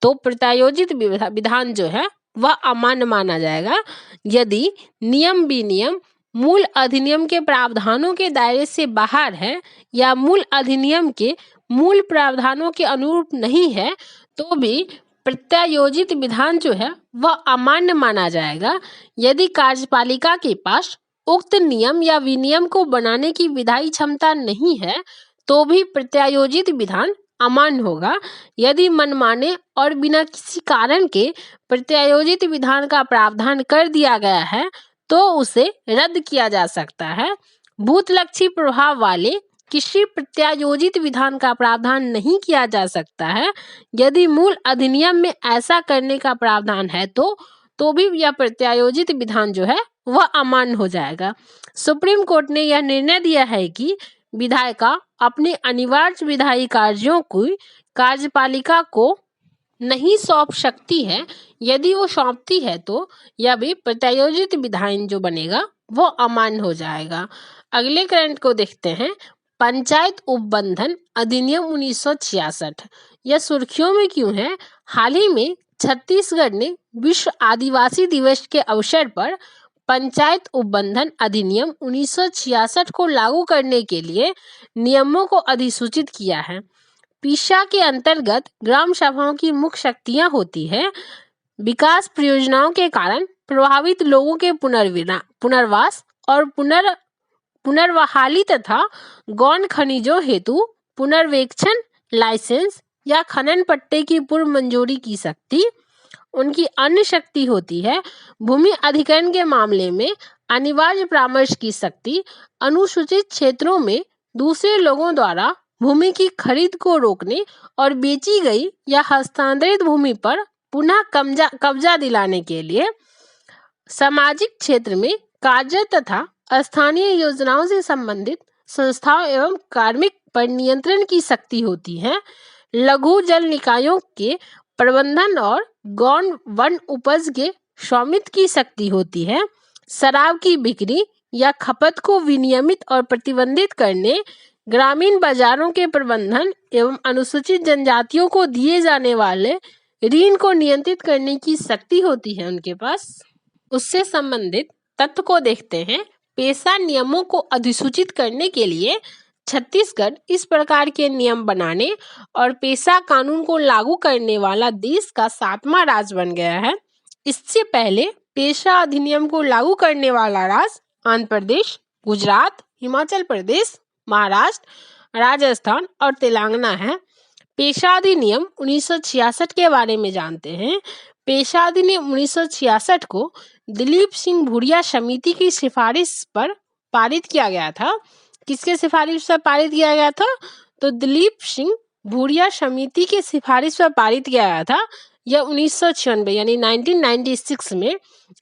तो प्रत्यायोजित विधान जो है वह अमान्य माना जाएगा। यदि नियम विनियम मूल अधिनियम के प्रावधानों के दायरे से बाहर है या मूल अधिनियम के मूल प्रावधानों के अनुरूप नहीं है तो भी प्रत्यायोजित विधान जो है वह अमान्य माना जाएगा। यदि कार्यपालिका के पास उक्त नियम या विनियम को बनाने की विधायी क्षमता नहीं है तो भी प्रत्यायोजित विधान अमान्य होगा। यदि मनमाने और बिना किसी कारण के प्रत्यायोजित विधान का प्रावधान कर दिया गया है तो उसे रद्द किया जा सकता है। भूतलक्षी प्रभाव वाले किसी प्रत्यायोजित विधान का प्रावधान नहीं किया जा सकता है। यदि मूल अधिनियम में ऐसा करने का प्रावधान है तो भी यह प्रत्यायोजित विधान जो है वह अमान्य हो जाएगा। सुप्रीम कोर्ट ने यह निर्णय दिया है कि विधायिका अपने अनिवार्य विधायी कार्यों को कार्यपालिका को नहीं सौंप सकती है। यदि वो सौंपती है तो यह भी प्रत्यायोजित विधान जो बनेगा वो अमान्य हो जाएगा। अगले करंट को देखते हैं। पंचायत उपबंधन अधिनियम 1966 यह सुर्खियों में क्यों है? हाल ही में छत्तीसगढ़ ने विश्व आदिवासी दिवस के अवसर पर पंचायत उपबंधन अधिनियम 1966 को लागू करने के लिए नियमों को अधिसूचित किया है। पीशा के अंतर्गत ग्राम सभाओं की मुख्य शक्तियां होती है। विकास परियोजनाओं के कारण प्रभावित लोगों के पुनर्वास और पुनर्बहाली तथा गौण खनिजों हेतु पुनर्वेक्षण, लाइसेंस या खनन पट्टे की पूर्व मंजूरी की शक्ति उनकी अन्य शक्ति होती है। भूमि अधिग्रहण के मामले में अनिवार्य परामर्श की शक्ति, अनुसूचित क्षेत्रों में दूसरे लोगों द्वारा भूमि की खरीद को रोकने और बेची गई या हस्तांतरित भूमि पर पुनः कब्जा दिलाने के लिए, सामाजिक क्षेत्र में कार्य तथा स्थानीय योजनाओं से संबंधित संस्थाओं एवं कार्मिक पर नियंत्रण की शक्ति होती है। लघु जल निकायों के प्रबंधन और गौण वन उपज के स्वामित्व की शक्ति होती है। शराब की बिक्री या खपत को विनियमित और प्रतिबंधित करने, ग्रामीण बाजारों के प्रबंधन एवं अनुसूचित जनजातियों को दिए जाने वाले ऋण को नियंत्रित करने की शक्ति होती है उनके पास। उससे संबंधित तथ्य को देखते हैं। पेशा नियमों को अधिसूचित करने के लिए छत्तीसगढ़ इस प्रकार के नियम बनाने और पेशा कानून को लागू करने वाला देश का 7वां राज्य बन गया है। इससे पहले पेशा अधिनियम को लागू करने वाला राज्य आंध्र प्रदेश, गुजरात, हिमाचल प्रदेश, महाराष्ट्र, राजस्थान और तेलंगाना है। पेशा अधिनियम 1966 के बारे में जानते हैं। पेशा अधिनियम 1966 को दिलीप सिंह भूरिया समिति की सिफारिश पर पारित किया गया था। किसके सिफारिश पर पारित किया गया था? तो दिलीप सिंह भूरिया समिति की सिफारिश पर पारित किया गया था। यह 1996 यानी 1996 में।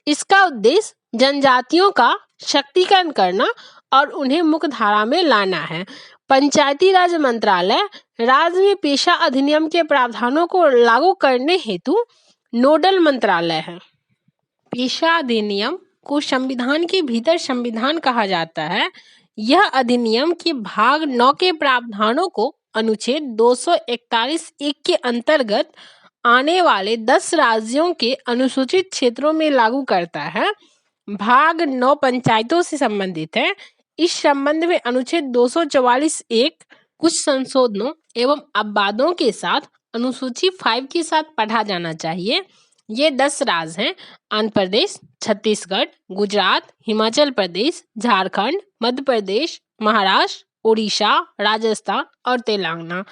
इसका उद्देश्य जनजातियों का शक्तिकरण करना और उन्हें मुख्य धारा में लाना है। पंचायती राज मंत्रालय राज्य में पेशा अधिनियम के प्रावधानों को लागू करने हेतु नोडल मंत्रालय है। पेशा अधिनियम को संविधान के भीतर संविधान कहा जाता है। यह अधिनियम के भाग 9 के प्रावधानों को अनुच्छेद 241(1) के अंतर्गत आने वाले 10 राज्यों के अनुसूचित क्षेत्रों में लागू करता है। भाग 9 पंचायतों से संबंधित है। इस संबंध में अनुच्छेद 244(1) कुछ संशोधनों एवं अपवादों के साथ अनुसूची 5 के साथ पढ़ा जाना चाहिए। ये 10 राज्य हैं: आंध्र प्रदेश, छत्तीसगढ़, गुजरात, हिमाचल प्रदेश, झारखंड, मध्य प्रदेश, महाराष्ट्र, उड़ीसा, राजस्थान और तेलंगाना।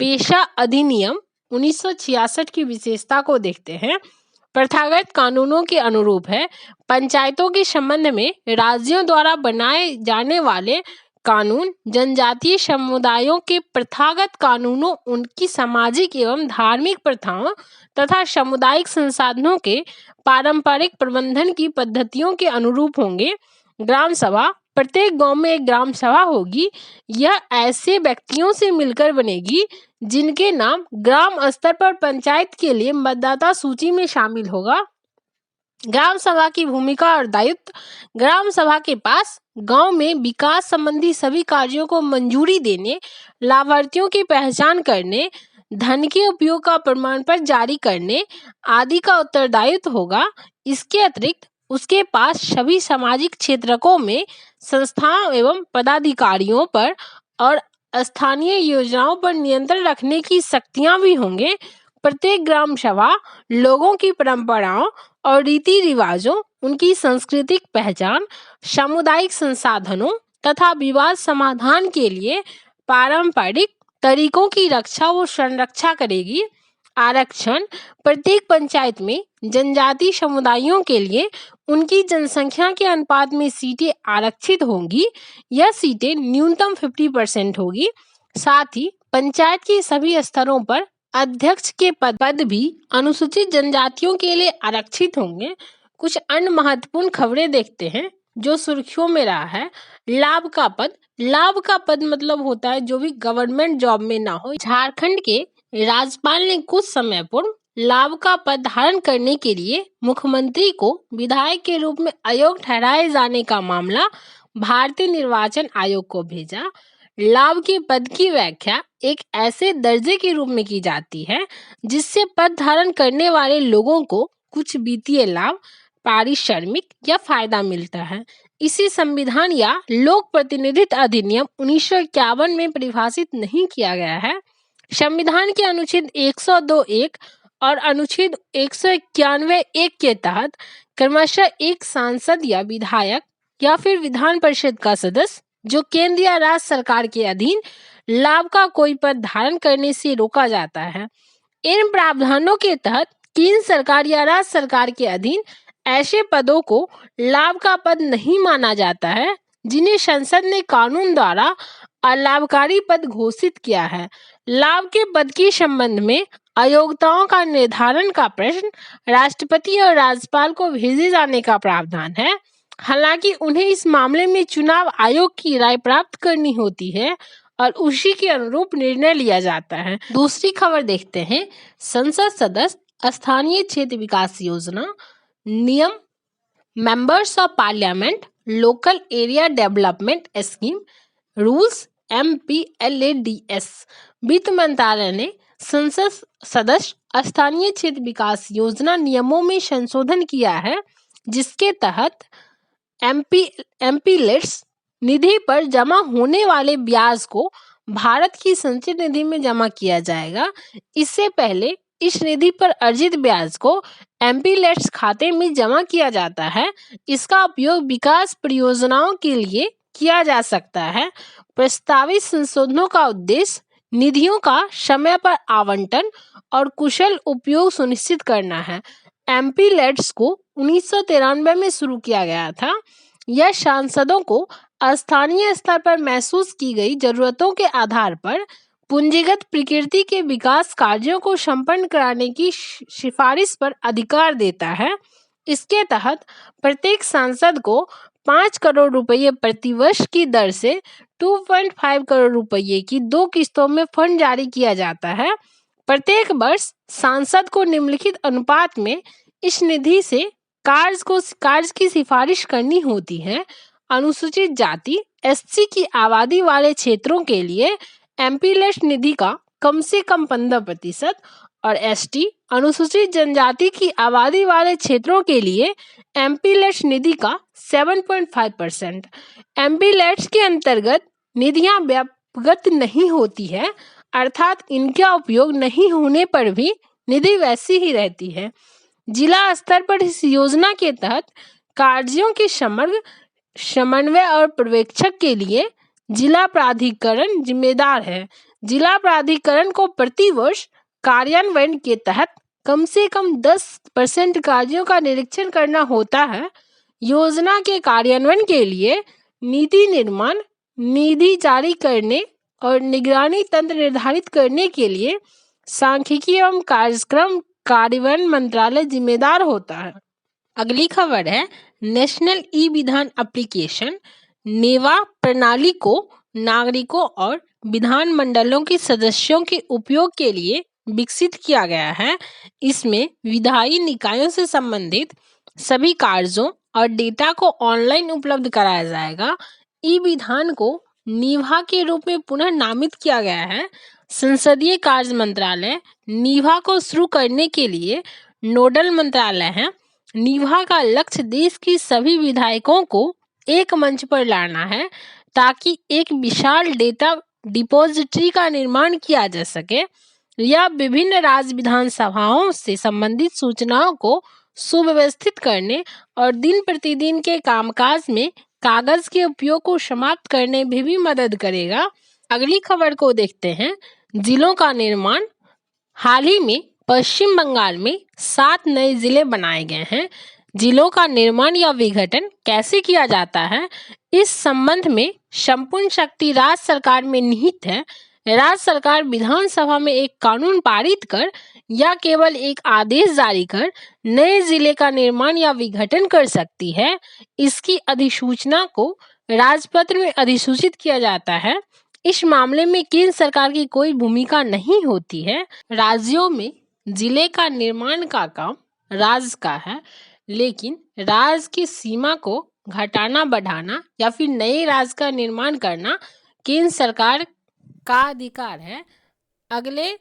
पेशा अधिनियम 1966 की विशेषता को देखते हैं। प्रथागत कानूनों के अनुरूप है। पंचायतों के संबंध में राज्यों द्वारा बनाए जाने वाले कानून जनजातीय समुदायों के प्रथागत कानूनों, उनकी सामाजिक एवं धार्मिक प्रथाओं तथा सामुदायिक संसाधनों के पारंपरिक प्रबंधन की पद्धतियों के अनुरूप होंगे। ग्राम सभा, प्रत्येक गांव में एक ग्राम सभा होगी। यह ऐसे व्यक्तियों से मिलकर बनेगी जिनके नाम ग्राम स्तर पर पंचायत के लिए मतदाता सूची में शामिल होगा। ग्राम सभा की भूमिका और दायित्व: ग्राम सभा के पास गांव में विकास संबंधी सभी कार्यों को मंजूरी देने, लाभार्थियों की पहचान करने, धन के उपयोग का प्रमाण पत्र जारी करने आदि का उत्तरदायित्व होगा। इसके अतिरिक्त उसके पास सभी सामाजिक क्षेत्रों में संस्थाओं एवं पदाधिकारियों पर और स्थानीय योजनाओं पर नियंत्रण रखने की शक्तियां भी होंगे। प्रत्येक ग्राम सभा लोगों की परंपराओं और रीति रिवाजों, उनकी सांस्कृतिक पहचान, सामुदायिक संसाधनों तथा विवाद समाधान के लिए पारंपरिक तरीकों की रक्षा व संरक्षा करेगी। आरक्षण: प्रत्येक पंचायत में जनजाति समुदायों के लिए उनकी जनसंख्या के अनुपात में सीटें आरक्षित होंगी। यह सीटें न्यूनतम 50% होगी। साथ ही पंचायत के सभी स्तरों पर अध्यक्ष के पद भी अनुसूचित जनजातियों के लिए आरक्षित होंगे। कुछ अन्य महत्वपूर्ण खबरें देखते हैं जो सुर्खियों में रहा है। लाभ का पद। लाभ का पद मतलब होता है जो भी गवर्नमेंट जॉब में ना हो। झारखंड के राज्यपाल ने कुछ समय पूर्व लाभ का पद धारण करने के लिए मुख्यमंत्री को विधायक के रूप में अयोग्य ठहराए जाने का मामला भारतीय निर्वाचन आयोग को भेजा। लाभ के पद की व्याख्या एक ऐसे दर्जे के रूप में की जाती है जिससे पद धारण करने वाले लोगों को कुछ वित्तीय लाभ, पारिश्रमिक या फायदा मिलता है। इसे संविधान या लोक प्रतिनिधित्व अधिनियम 1951 में परिभाषित नहीं किया गया है। संविधान के अनुच्छेद 102(1) और अनुच्छेद 191(1) के तहत क्रमशः एक सांसद या विधायक या फिर विधान परिषद का सदस्य जो केंद्र या राज्य सरकार के अधीन लाभ का कोई पद धारण करने से रोका जाता है। इन प्रावधानों के तहत केंद्र सरकार या राज्य सरकार के अधीन ऐसे पदों को लाभ का पद नहीं माना जाता है जिन्हें संसद ने कानून द्वारा अलाभकारी पद घोषित किया है। लाभ के पद के संबंध में अयोग्यताओं का निर्धारण का प्रश्न राष्ट्रपति और राज्यपाल को भेजे जाने का प्रावधान है। हालांकि उन्हें इस मामले में चुनाव आयोग की राय प्राप्त करनी होती है और उसी के अनुरूप निर्णय लिया जाता है। दूसरी खबर देखते हैं, संसद सदस्य स्थानीय क्षेत्र विकास योजना नियम, members of parliament local area development scheme rules MPLADS। वित्त मंत्रालय ने संसद सदस्य स्थानीय क्षेत्र विकास योजना नियमों में संशोधन किया है, जिसके तहत MPLADS निधि पर जमा होने वाले ब्याज को भारत की संचित निधि में जमा किया जाएगा। इससे पहले इस निधि पर अर्जित ब्याज को MPLADS खाते में जमा किया जाता है। इसका उपयोग विकास परियोजनाओं के लिए किया जा सकता है। प्रस्तावित संशोधनों का उद्देश्य निधियों का समय पर आवंटन और कुशल उपयोग सुनिश्चित करना है। MPLADS को 1993 में शुरू किया गया था। यह सांसदों को स्थानीय स्तर पर महसूस की गई जरूरतों के आधार पर पूंजीगत प्रकृति के विकास कार्यों को संपन्न कराने की सिफारिश पर अधिकार देता है। इसके तहत प्रत्येक सांसद को 5 करोड़ रुपये प्रतिवर्ष की दर से 2.5 करोड़ रुपये की 2 किस्तों में फंड जारी किया जाता है। प्रत्येक वर्ष सांसद को निम्नलिखित अनुपात में इस निधि से कार्य की सिफारिश करनी होती है। अनुसूचित जाति SC की आबादी वाले क्षेत्रों के लिए MPLADS निधि का कम से कम 15% और ST अनुसूचित जनजाति की आबादी वाले क्षेत्रों के लिए MPLADS निधि का 7.5%। MPLADS के अंतर्गत निधियां व्यक्तिगत नहीं होती है, अर्थात इनका उपयोग नहीं होने पर भी निधि वैसी ही रहती है। जिला स्तर पर इस योजना के तहत कार्यों के समग्र समन्वय और पर्यवेक्षक के लिए जिला प्राधिकरण जिम्मेदार है। जिला प्राधिकरण को प्रतिवर्ष कार्यान्वयन के तहत कम से कम 10% कार्यों का निरीक्षण करना होता है। योजना के कार्यान्वयन के लिए नीति निर्माण, निधि जारी करने और निगरानी तंत्र निर्धारित करने के लिए सांख्यिकी एवं कार्यक्रम कार्यान्वयन मंत्रालय जिम्मेदार होता है। अगली खबर है, नेशनल ई-विधान एप्लीकेशन नेवा प्रणाली को नागरिकों और विधान मंडलों के सदस्यों के उपयोग के लिए विकसित किया गया है। इसमें विधायी निकायों से संबंधित सभी कार्यों और डेटा को ऑनलाइन उपलब्ध कराया जाएगा। ई-विधान को नीवा के रूप में पुनः नामित किया गया है। संसदीय कार्य मंत्रालय नीवा को शुरू करने के लिए नोडल मंत्रालय है। नीवा का लक्ष्य देश की सभी विधायकों को एक मंच पर लाना है ताकि एक विशाल डेटा डिपॉजिटरी का निर्माण किया जा सके। यह विभिन्न राज्य विधानसभाओं से संबंधित सूचनाओं को सुव्यवस्थित करने और दिन प्रतिदिन के कामकाज में कागज के उपयोग को समाप्त करने में भी मदद करेगा। अगली खबर को देखते हैं, जिलों का निर्माण। हाल ही में पश्चिम बंगाल में 7 नए जिले बनाए गए हैं। जिलों का निर्माण या विघटन कैसे किया जाता है, इस संबंध में संपूर्ण शक्ति राज्य सरकार में निहित है। राज्य सरकार विधानसभा में एक कानून पारित कर या केवल एक आदेश जारी कर नए जिले का निर्माण या विघटन कर सकती है। इसकी अधिसूचना को राजपत्र में अधिसूचित किया जाता है। इस मामले में केंद्र सरकार की कोई भूमिका नहीं होती है। राज्यों में जिले का निर्माण का काम राज्य का है, लेकिन राज्य की सीमा को घटाना, बढ़ाना या फिर नए राज्य का निर्माण करना केंद्र सरकार का अधिकार है। अगले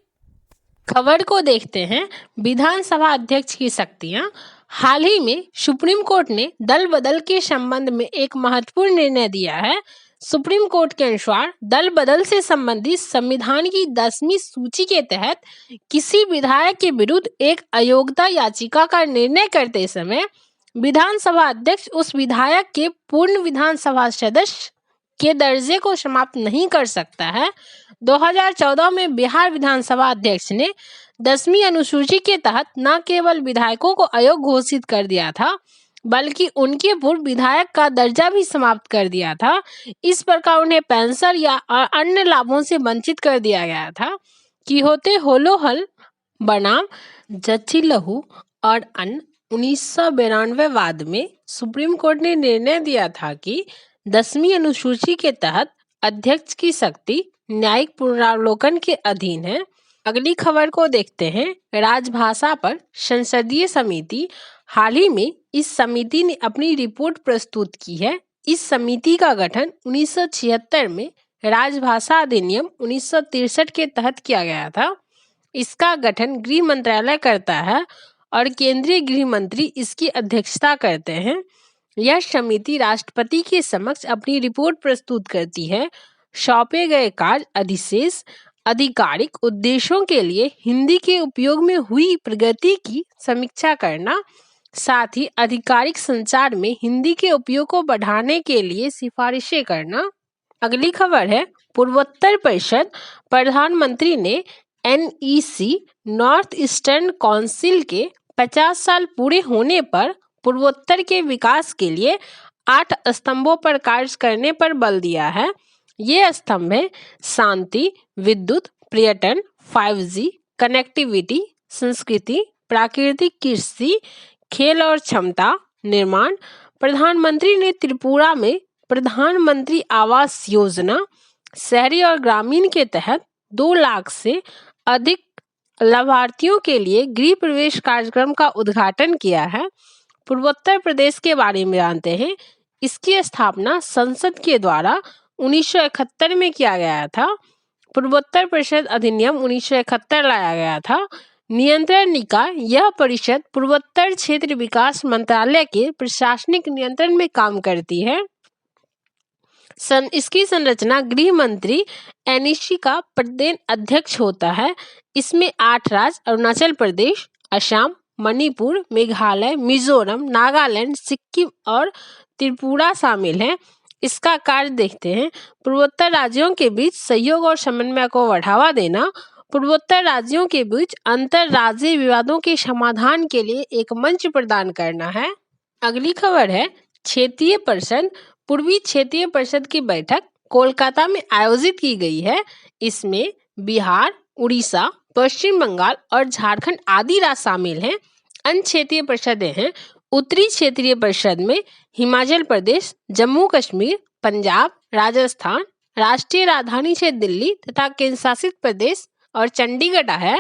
खबर को देखते हैं, विधानसभा अध्यक्ष की शक्तियां। हाल ही में सुप्रीम कोर्ट ने दल बदल के संबंध में एक महत्वपूर्ण निर्णय दिया है। सुप्रीम कोर्ट के अनुसार दल बदल से संबंधित संविधान की 10वीं सूची के तहत किसी विधायक के विरुद्ध एक अयोग्यता याचिका का निर्णय करते समय विधानसभा अध्यक्ष उस विधायक के पूर्ण विधानसभा सदस्य के दर्जे को समाप्त नहीं कर सकता है। 2014 में बिहार विधानसभा अध्यक्ष ने 10वीं अनुसूची के तहत न केवल विधायकों को अयोग्य घोषित कर दिया था, बल्कि उनके पूर्व विधायक का दर्जा भी समाप्त कर दिया था। इस प्रकार उन्हें पेंशन या अन्य लाभों से वंचित कर दिया गया था। कि होते होलो हल बनाम जच्ची लहू और अन्न 1992 में सुप्रीम कोर्ट ने निर्णय दिया था कि 10वीं अनुसूची के तहत अध्यक्ष की शक्ति न्यायिक पुनरावलोकन के अधीन है। अगली खबर को देखते हैं। राजभाषा पर संसदीय समिति। हाल ही में इस समिति ने अपनी रिपोर्ट प्रस्तुत की है। इस समिति का गठन 1976 में राजभाषा अधिनियम 1963 के तहत किया गया था। इसका गठन गृह मंत्रालय करता है और केंद्रीय गृह मंत्री इसकी अध्यक्षता करते हैं। यह समिति राष्ट्रपति के समक्ष अपनी रिपोर्ट प्रस्तुत करती है। सौंपे गए कार्य अधिशेष आधिकारिक उद्देश्यों के लिए हिंदी के उपयोग में हुई प्रगति की समीक्षा करना, साथ ही आधिकारिक संचार में हिंदी के उपयोग को बढ़ाने के लिए सिफारिशें करना। अगली खबर है पूर्वोत्तर परिषद। प्रधानमंत्री ने NEC नॉर्थ ईस्टर्न काउंसिल के 50 साल पूरे होने पर पूर्वोत्तर के विकास के लिए 8 स्तंभों पर कार्य करने पर बल दिया है। ये स्तंभ है शांति, विद्युत, पर्यटन, 5G, कनेक्टिविटी, संस्कृति, प्राकृतिक कृषि, खेल और क्षमता निर्माण। प्रधानमंत्री ने त्रिपुरा में प्रधानमंत्री आवास योजना शहरी और ग्रामीण के तहत 2 लाख से अधिक लाभार्थियों के लिए गृह प्रवेश कार्यक्रम का उद्घाटन किया है। पूर्वोत्तर प्रदेश के बारे में जानते हैं। इसकी स्थापना संसद के द्वारा 1971 में किया गया था। पूर्वोत्तर परिषद अधिनियम 1971 लाया गया था। नियंत्रण निकाय। यह परिषद पूर्वोत्तर क्षेत्र विकास मंत्रालय के प्रशासनिक नियंत्रण में काम करती है। इसकी संरचना गृह मंत्री NEC का प्रदेश अध्यक्ष होता है। इसमें 8 राज्य अरुणाचल प्रदेश, असम, मणिपुर, मेघालय, मिजोरम, नागालैंड, सिक्किम और त्रिपुरा शामिल हैं। इसका कार्य देखते हैं। पूर्वोत्तर राज्यों के बीच सहयोग और समन्वय को बढ़ावा देना, पूर्वोत्तर राज्यों के बीच अंतर्राज्यीय विवादों के समाधान के लिए एक मंच प्रदान करना है। अगली खबर है क्षेत्रीय परिषद। पूर्वी क्षेत्रीय परिषद की बैठक कोलकाता में आयोजित की गई है। इसमें बिहार, उड़ीसा, पश्चिम बंगाल और झारखंड आदि राज्य शामिल हैं। अन्य क्षेत्रीय परिषदें हैं उत्तरी क्षेत्रीय परिषद में हिमाचल प्रदेश, जम्मू कश्मीर, पंजाब, राजस्थान, राष्ट्रीय राजधानी क्षेत्र दिल्ली तथा केंद्र शासित प्रदेश और चंडीगढ़ है।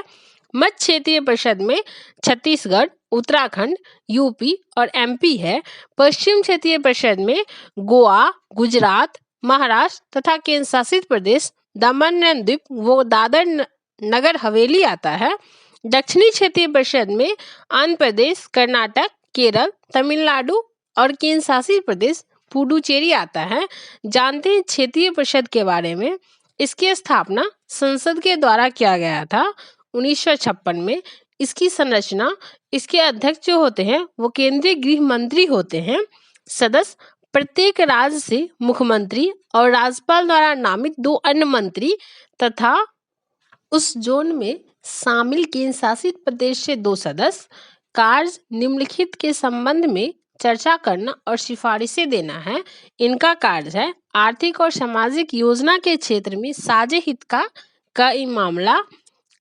मध्य क्षेत्रीय परिषद में छत्तीसगढ़, उत्तराखंड, UP और MP है। पश्चिम क्षेत्रीय परिषद में गोवा, गुजरात, महाराष्ट्र तथा केंद्र शासित प्रदेश दमन एंड दीव व दादर नगर हवेली आता है। दक्षिणी क्षेत्रीय परिषद में आंध्र प्रदेश, कर्नाटक, केरल, तमिलनाडु और केंद्र शासित प्रदेश पुडुचेरी आता है। जानते हैं क्षेत्रीय परिषद के बारे में। इसकी स्थापना संसद के द्वारा किया गया था 1956 में। इसकी संरचना, इसके अध्यक्ष जो होते हैं वो केंद्रीय गृह मंत्री होते हैं। सदस्य प्रत्येक राज्य से मुख्यमंत्री और राज्यपाल द्वारा नामित 2 अन्य मंत्री तथा उस जोन में शामिल केंद्र शासित प्रदेश से 2 सदस्य। कार्य निम्नलिखित के संबंध में चर्चा करना और सिफारिशें देना है। इनका कार्य है आर्थिक और सामाजिक योजना के क्षेत्र में साझे हित का मामला,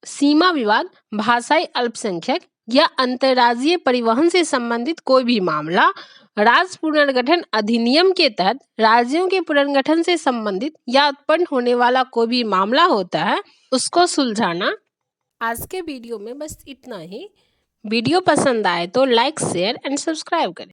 सीमा विवाद, भाषाई अल्पसंख्यक या अंतर्राज्यीय परिवहन से संबंधित कोई भी मामला, राज्य पुनर्गठन अधिनियम के तहत राज्यों के पुनर्गठन से संबंधित या उत्पन्न होने वाला कोई भी मामला होता है उसको सुलझाना। आज के वीडियो में बस इतना ही। वीडियो पसंद आए तो लाइक, शेयर एंड सब्सक्राइब करें।